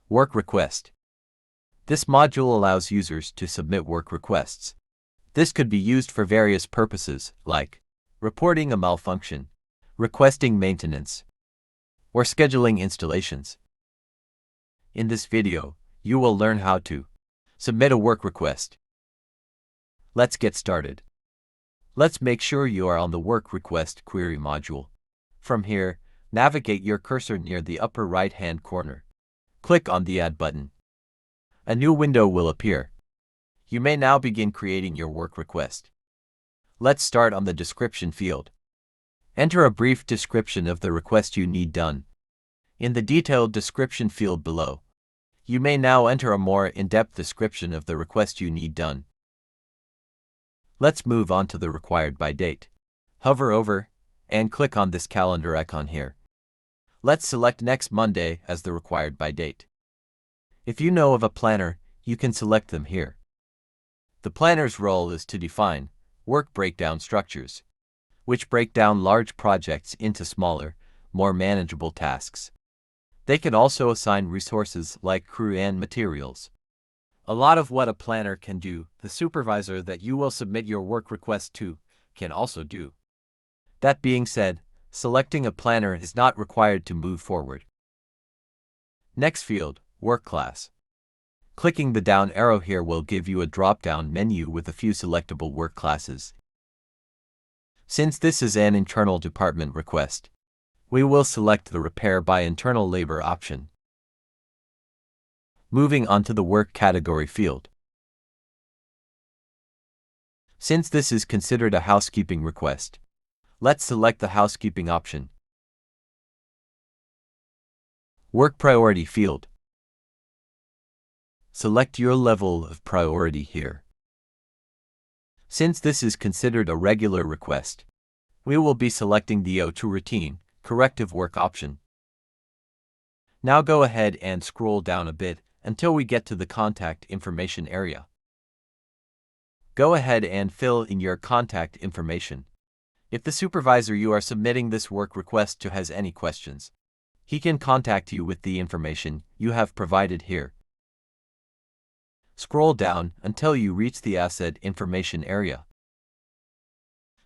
Work request. This module allows users to submit work requests. This could be used for various purposes, like reporting a malfunction, requesting maintenance, or scheduling installations. In this video, you will learn how to submit a work request. Let's get started. Let's make sure you are on the Work Request Query module. From here, navigate your cursor near the upper right-hand corner. Click on the Add button. A new window will appear. You may now begin creating your work request. Let's start on the description field. Enter a brief description of the request you need done. In the detailed description field below, you may now enter a more in-depth description of the request you need done. Let's move on to the required by date. Hover over and click on this calendar icon here. Let's select next Monday as the required by date. If you know of a planner, you can select them here. The planner's role is to define work breakdown structures, which break down large projects into smaller, more manageable tasks. They can also assign resources like crew and materials. A lot of what a planner can do, the supervisor that you will submit your work request to can also do. That being said, selecting a planner is not required to move forward. Next field, Work Class. Clicking the down arrow here will give you a drop-down menu with a few selectable work classes. Since this is an internal department request, we will select the Repair by Internal Labor option. Moving on to the Work Category field. Since this is considered a housekeeping request, let's select the Housekeeping option. Work Priority field. Select your level of priority here. Since this is considered a regular request, we will be selecting the O2 Routine, Corrective Work option. Now go ahead and scroll down a bit until we get to the Contact Information area. Go ahead and fill in your contact information. If the supervisor you are submitting this work request to has any questions, he can contact you with the information you have provided here. Scroll down until you reach the Asset Information area.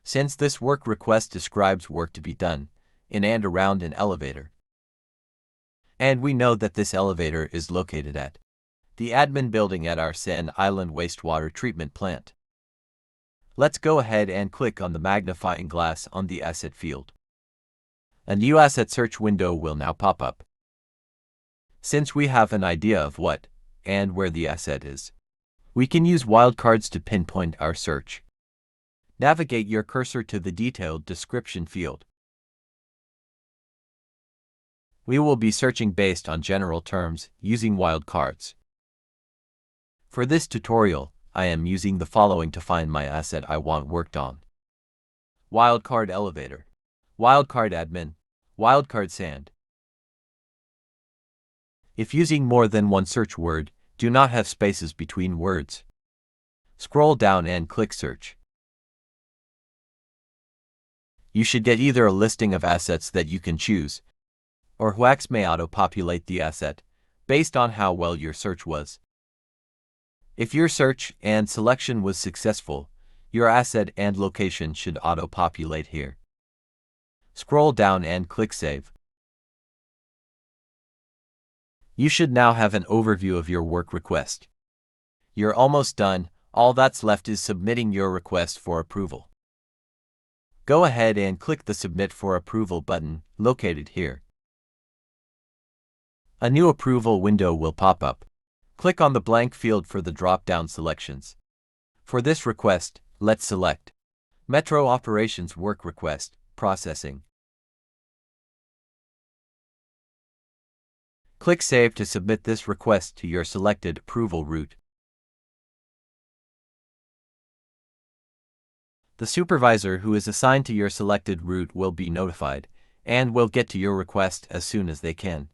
Since this work request describes work to be done in and around an elevator, and we know that this elevator is located at the admin building at our Sand Island Wastewater Treatment Plant. Let's go ahead and click on the magnifying glass on the Asset field. A new Asset Search window will now pop up. Since we have an idea of what and where the asset is, we can use wildcards to pinpoint our search. Navigate your cursor to the detailed description field. We will be searching based on general terms using wildcards. For this tutorial, I am using the following to find my asset I want worked on: wildcard elevator, wildcard admin, wildcard sand. If using more than one search word, do not have spaces between words. Scroll down and click Search. You should get either a listing of assets that you can choose, or WACS may auto-populate the asset based on how well your search was. If your search and selection was successful, your asset and location should auto-populate here. Scroll down and click Save. You should now have an overview of your work request. You're almost done. All that's left is submitting your request for approval. Go ahead and click the Submit for Approval button located here. A new approval window will pop up. Click on the blank field for the drop-down selections. For this request, let's select Metro Operations Work Request, Processing. Click Save to submit this request to your selected approval route. The supervisor who is assigned to your selected route will be notified and will get to your request as soon as they can.